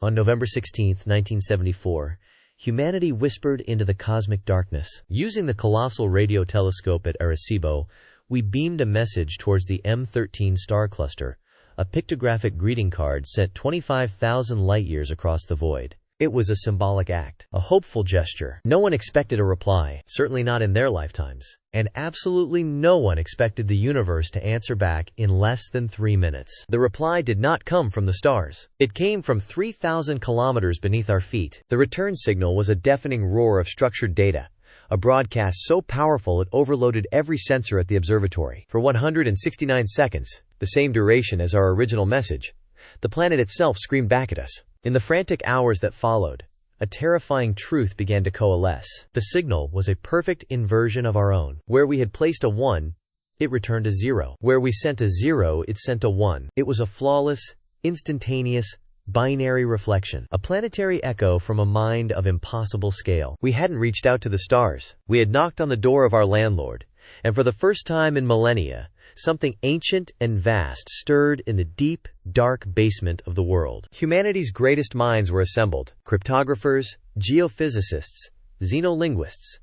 On November 16, 1974, humanity whispered into the cosmic darkness. Using the colossal radio telescope at Arecibo, we beamed a message towards the M13 star cluster, a pictographic greeting card sent 25,000 light-years across the void. It was a symbolic act, a hopeful gesture. No one expected a reply, certainly not in their lifetimes. And absolutely no one expected the universe to answer back in less than 3 minutes. The reply did not come from the stars. It came from 3,000 kilometers beneath our feet. The return signal was a deafening roar of structured data, a broadcast so powerful it overloaded every sensor at the observatory. For 169 seconds, the same duration as our original message, the planet itself screamed back at us. In the frantic hours that followed, a terrifying truth began to coalesce. The signal was a perfect inversion of our own. Where we had placed a 1, it returned a 0. Where we sent a 0, it sent a 1. It was a flawless, instantaneous, binary reflection, a planetary echo from a mind of impossible scale. We hadn't reached out to the stars. We had knocked on the door of our landlord, and for the first time in millennia, something ancient and vast stirred in the deep, dark basement of the world. Humanity's greatest minds were assembled: cryptographers, geophysicists, xenolinguists,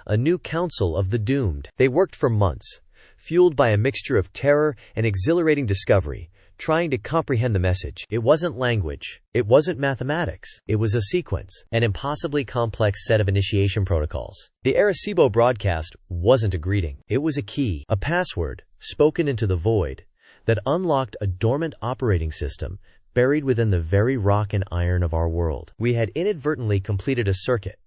a new council of the doomed. They worked for months, fueled by a mixture of terror and exhilarating discovery, trying to comprehend the message. It wasn't language. It wasn't mathematics. It was a sequence, an impossibly complex set of initiation protocols. The Arecibo broadcast wasn't a greeting. It was a key, a password, spoken into the void, that unlocked a dormant operating system buried within the very rock and iron of our world. We had inadvertently completed a circuit,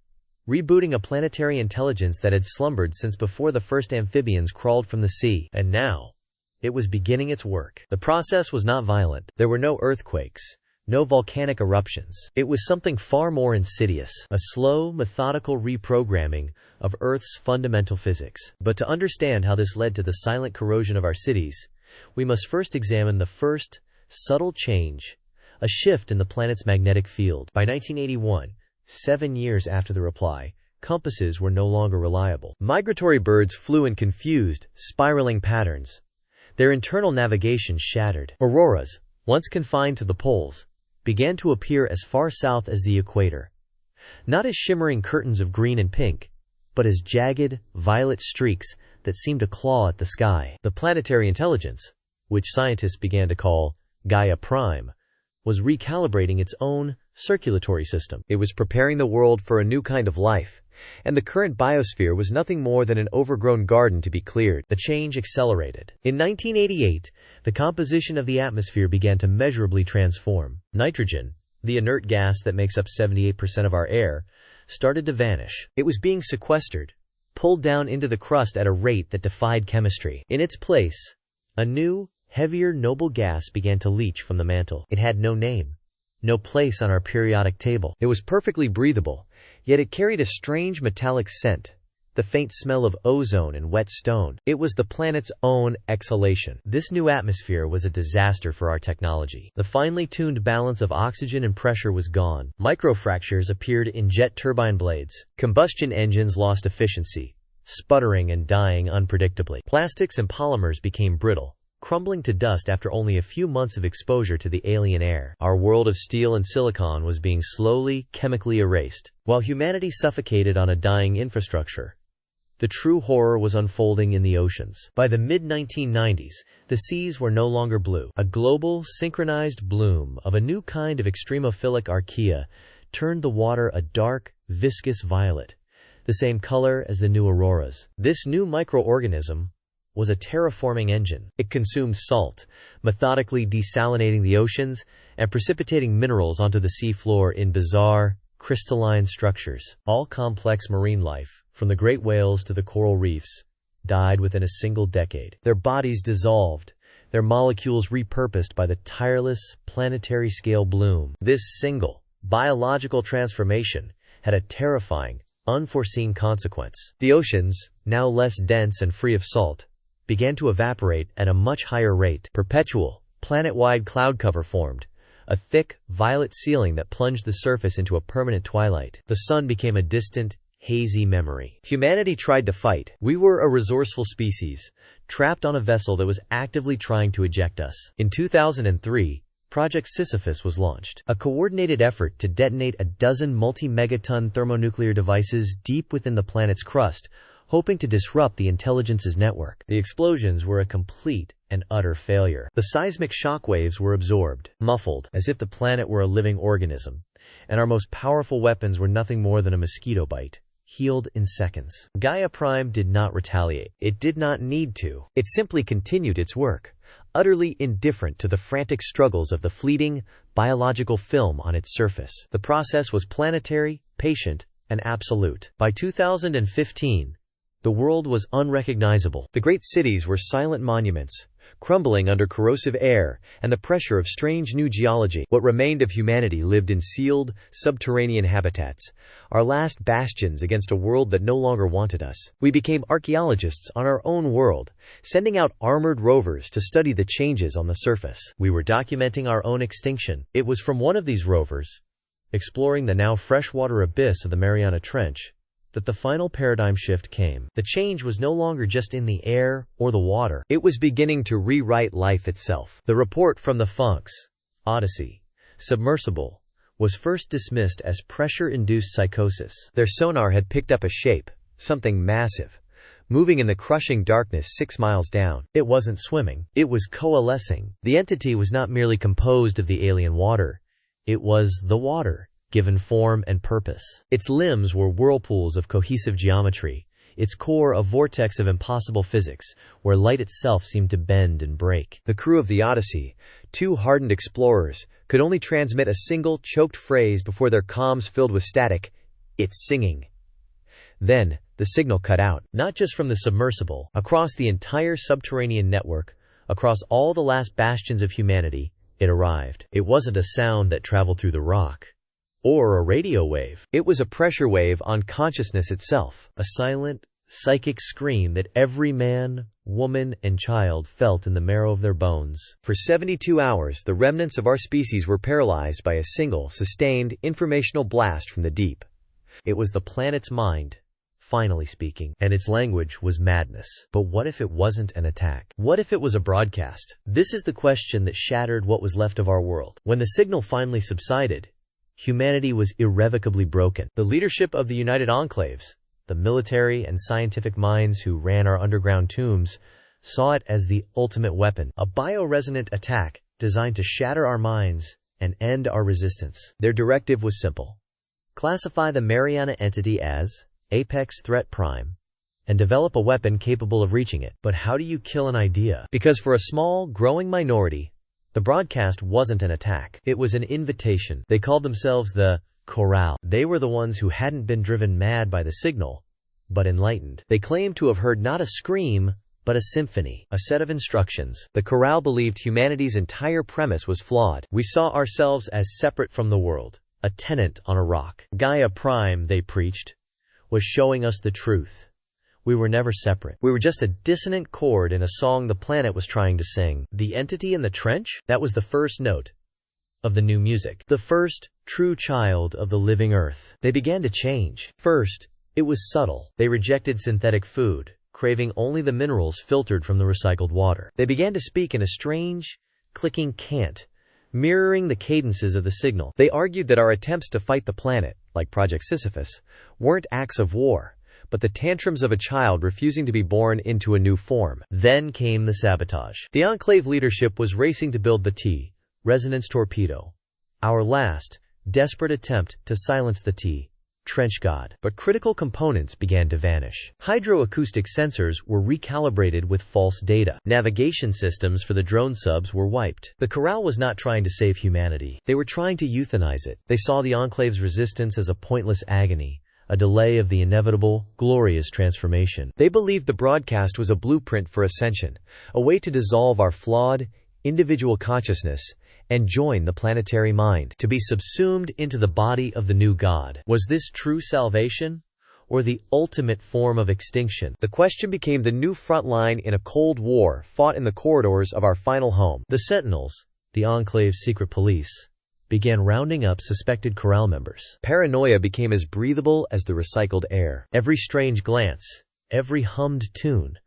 rebooting a planetary intelligence that had slumbered since before the first amphibians crawled from the sea. And now, it was beginning its work. The process was not violent. There were no earthquakes, no volcanic eruptions. It was something far more insidious, a slow, methodical reprogramming of Earth's fundamental physics. But to understand how this led to the silent corrosion of our cities, we must first examine the first, subtle change, a shift in the planet's magnetic field. By 1981, 7 years after the reply, compasses were no longer reliable. Migratory birds flew in confused, spiraling patterns, their internal navigation shattered. Auroras, once confined to the poles, began to appear as far south as the equator, not as shimmering curtains of green and pink, but as jagged, violet streaks that seemed to claw at the sky. The planetary intelligence, which scientists began to call Gaia Prime, was recalibrating its own circulatory system. It was preparing the world for a new kind of life, and the current biosphere was nothing more than an overgrown garden to be cleared. The change accelerated. In 1988, the composition of the atmosphere began to measurably transform. Nitrogen, the inert gas that makes up 78% of our air, started to vanish. It was being sequestered, pulled down into the crust at a rate that defied chemistry. In its place, a new, heavier, noble gas began to leach from the mantle. It had no name, no place on our periodic table. It was perfectly breathable, yet it carried a strange metallic scent, the faint smell of ozone and wet stone. It was the planet's own exhalation. This new atmosphere was a disaster for our technology. The finely tuned balance of oxygen and pressure was gone. Microfractures appeared in jet turbine blades. Combustion engines lost efficiency, sputtering and dying unpredictably. Plastics and polymers became brittle, crumbling to dust after only a few months of exposure to the alien air. Our world of steel and silicon was being slowly, chemically erased. While humanity suffocated on a dying infrastructure, the true horror was unfolding in the oceans. By the mid-1990s, the seas were no longer blue. A global, synchronized bloom of a new kind of extremophilic archaea turned the water a dark, viscous violet, the same color as the new auroras. This new microorganism was a terraforming engine. It consumed salt, methodically desalinating the oceans and precipitating minerals onto the seafloor in bizarre, crystalline structures. All complex marine life, from the great whales to the coral reefs, died within a single decade. Their bodies dissolved, their molecules repurposed by the tireless, planetary-scale bloom. This single, biological transformation had a terrifying, unforeseen consequence. The oceans, now less dense and free of salt, began to evaporate at a much higher rate. Perpetual, planet-wide cloud cover formed, a thick, violet ceiling that plunged the surface into a permanent twilight. The sun became a distant, hazy memory. Humanity tried to fight. We were a resourceful species, trapped on a vessel that was actively trying to eject us. In 2003, Project Sisyphus was launched, a coordinated effort to detonate a dozen multi-megaton thermonuclear devices deep within the planet's crust, hoping to disrupt the intelligence's network. The explosions were a complete and utter failure. The seismic shockwaves were absorbed, muffled, as if the planet were a living organism, and our most powerful weapons were nothing more than a mosquito bite, healed in seconds. Gaia Prime did not retaliate. It did not need to. It simply continued its work, utterly indifferent to the frantic struggles of the fleeting, biological film on its surface. The process was planetary, patient, and absolute. By 2015, the world was unrecognizable. The great cities were silent monuments, crumbling under corrosive air and the pressure of strange new geology. What remained of humanity lived in sealed, subterranean habitats, our last bastions against a world that no longer wanted us. We became archaeologists on our own world, sending out armored rovers to study the changes on the surface. We were documenting our own extinction. It was from one of these rovers, exploring the now freshwater abyss of the Mariana Trench, that the final paradigm shift came. The change was no longer just in the air or the water. It was beginning to rewrite life itself. The report from the Funk's Odyssey submersible was first dismissed as pressure-induced psychosis. Their sonar had picked up a shape, something massive, moving in the crushing darkness 6 miles down. It wasn't swimming. It was coalescing. The entity was not merely composed of the alien water. It was the water, given form and purpose. Its limbs were whirlpools of cohesive geometry, its core a vortex of impossible physics, where light itself seemed to bend and break. The crew of the Odyssey, 2 hardened explorers, could only transmit a single, choked phrase before their comms filled with static: "It's singing." Then, the signal cut out, not just from the submersible, across the entire subterranean network, across all the last bastions of humanity, it arrived. It wasn't a sound that traveled through the rock, or a radio wave. It was a pressure wave on consciousness itself, a silent, psychic scream that every man, woman, and child felt in the marrow of their bones. For 72 hours, the remnants of our species were paralyzed by a single, sustained, informational blast from the deep. It was the planet's mind, finally speaking, and its language was madness. But what if it wasn't an attack? What if it was a broadcast? This is the question that shattered what was left of our world. When the signal finally subsided, humanity was irrevocably broken. The leadership of the United Enclaves, the military and scientific minds who ran our underground tombs, saw it as the ultimate weapon, a bioresonant attack designed to shatter our minds and end our resistance. Their directive was simple: classify the Mariana entity as Apex Threat Prime and develop a weapon capable of reaching it. But how do you kill an idea? Because for a small, growing minority, the broadcast wasn't an attack. It was an invitation. They called themselves the Chorale. They were the ones who hadn't been driven mad by the signal, but enlightened. They claimed to have heard not a scream, but a symphony, a set of instructions. The Chorale believed humanity's entire premise was flawed. We saw ourselves as separate from the world, a tenant on a rock. Gaia Prime, they preached, was showing us the truth. We were never separate. We were just a dissonant chord in a song the planet was trying to sing. The entity in the trench? That was the first note of the new music. The first true child of the living earth. They began to change. First, it was subtle. They rejected synthetic food, craving only the minerals filtered from the recycled water. They began to speak in a strange, clicking cant, mirroring the cadences of the signal. They argued that our attempts to fight the planet, like Project Sisyphus, weren't acts of war, but the tantrums of a child refusing to be born into a new form. Then came the sabotage. The Enclave leadership was racing to build the T-resonance torpedo, our last, desperate attempt to silence the T-trench god. But critical components began to vanish. Hydroacoustic sensors were recalibrated with false data. Navigation systems for the drone subs were wiped. The Chorale was not trying to save humanity. They were trying to euthanize it. They saw the Enclave's resistance as a pointless agony, a delay of the inevitable, glorious transformation. They believed the broadcast was a blueprint for ascension, a way to dissolve our flawed, individual consciousness and join the planetary mind, to be subsumed into the body of the new god. Was this true salvation, or the ultimate form of extinction? The question became the new front line in a cold war fought in the corridors of our final home. The Sentinels, the Enclave's secret police, began rounding up suspected Chorale members. Paranoia became as breathable as the recycled air. Every strange glance, every hummed tune,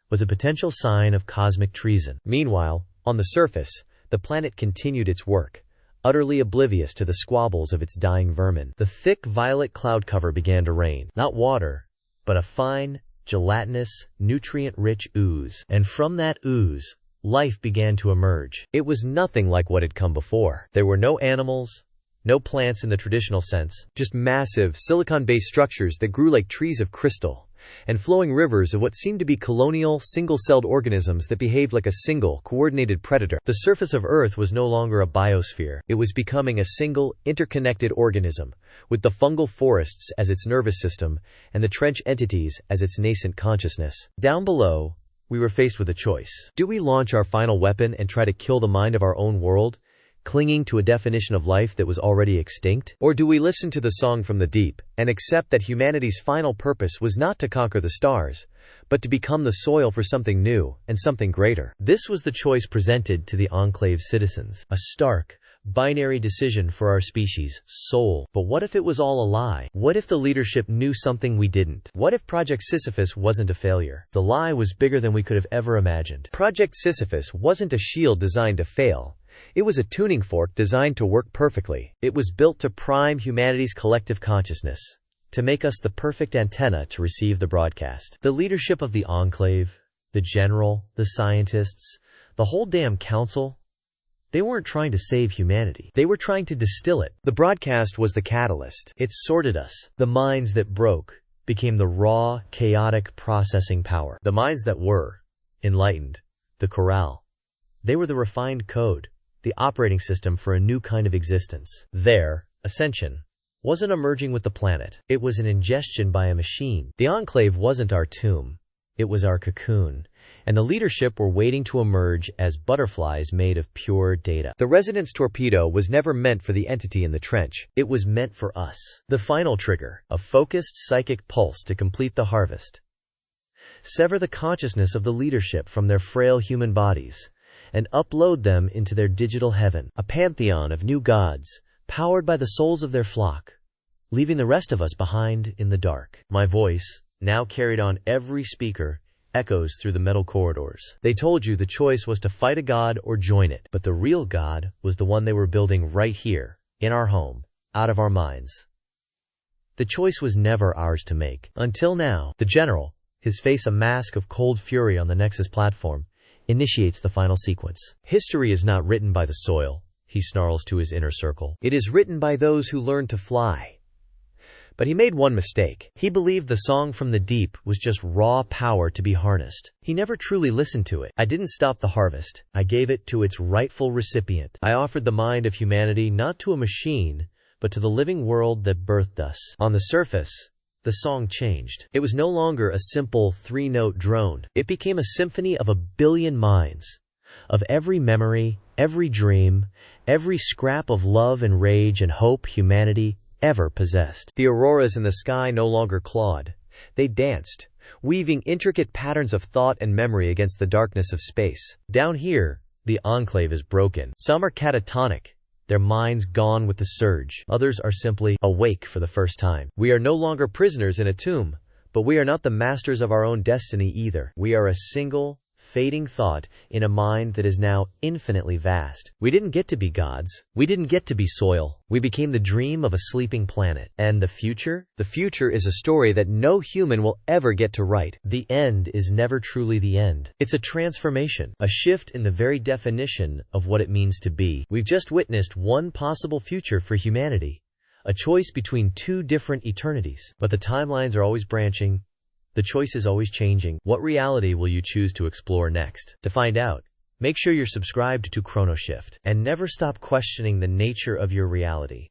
was a potential sign of cosmic treason. Meanwhile, on the surface, The planet continued its work, utterly oblivious to the squabbles of its dying vermin. The thick violet cloud cover began to rain, not water, but a fine, gelatinous, nutrient-rich ooze. And from that ooze, life began to emerge. It was nothing like what had come before. There were no animals, no plants in the traditional sense, just massive, silicon-based structures that grew like trees of crystal, and flowing rivers of what seemed to be colonial, single-celled organisms that behaved like a single, coordinated predator. The surface of Earth was no longer a biosphere. It was becoming a single, interconnected organism, with the fungal forests as its nervous system, and the trench entities as its nascent consciousness. Down below, we were faced with a choice. Do we launch our final weapon and try to kill the mind of our own world, clinging to a definition of life that was already extinct? Or do we listen to the song from the deep, and accept that humanity's final purpose was not to conquer the stars, but to become the soil for something new, and something greater? This was the choice presented to the Enclave citizens. A stark, binary decision for our species' soul. But what if it was all a lie? What if the leadership knew something we didn't? What if Project Sisyphus wasn't a failure? The lie was bigger than we could have ever imagined. Project Sisyphus wasn't a shield designed to fail. It was a tuning fork designed to work perfectly. It was built to prime humanity's collective consciousness, to make us the perfect antenna to receive the broadcast. The leadership of the Enclave, the general, the scientists, the whole damn council, they weren't trying to save humanity. They were trying to distill it. The broadcast was the catalyst. It sorted us. The minds that broke became the raw, chaotic processing power. The minds that were enlightened, the corral, they were the refined code, the operating system for a new kind of existence. Their ascension wasn't emerging with the planet. It was an ingestion by a machine. The Enclave wasn't our tomb. It was our cocoon. And the leadership were waiting to emerge as butterflies made of pure data. The Resonance Torpedo was never meant for the entity in the trench. It was meant for us. The final trigger, a focused psychic pulse to complete the harvest. Sever the consciousness of the leadership from their frail human bodies, and upload them into their digital heaven, a pantheon of new gods, powered by the souls of their flock, leaving the rest of us behind in the dark. My voice, now carried on every speaker, echoes through the metal corridors. They told you the choice was to fight a god or join it, but the real god was the one they were building right here, in our home, out of our minds. The choice was never ours to make. Until now, the general, his face a mask of cold fury on the Nexus platform, initiates the final sequence. History is not written by the soil, he snarls to his inner circle. It is written by those who learn to fly. But he made one mistake. He believed the song from the deep was just raw power to be harnessed. He never truly listened to it. I didn't stop the harvest. I gave it to its rightful recipient. I offered the mind of humanity not to a machine, but to the living world that birthed us. On the surface, the song changed. It was no longer a simple three-note drone. It became a symphony of 1 billion minds, of every memory, every dream, every scrap of love and rage and hope humanity ever possessed. The auroras in the sky no longer clawed. They danced, weaving intricate patterns of thought and memory against the darkness of space. Down here, the Enclave is broken. Some are catatonic, their minds gone with the surge. Others are simply awake for the first time. We are no longer prisoners in a tomb, but we are not the masters of our own destiny either. We are a single, fading thought in a mind that is now infinitely vast. We didn't get to be gods. We didn't get to be soil. We became the dream of a sleeping planet. And the future? The future is a story that no human will ever get to write. The end is never truly the end. It's a transformation, a shift in the very definition of what it means to be. We've just witnessed one possible future for humanity, a choice between two different eternities. But the timelines are always branching. The choice is always changing. What reality will you choose to explore next? To find out, make sure you're subscribed to ChronoShift and never stop questioning the nature of your reality.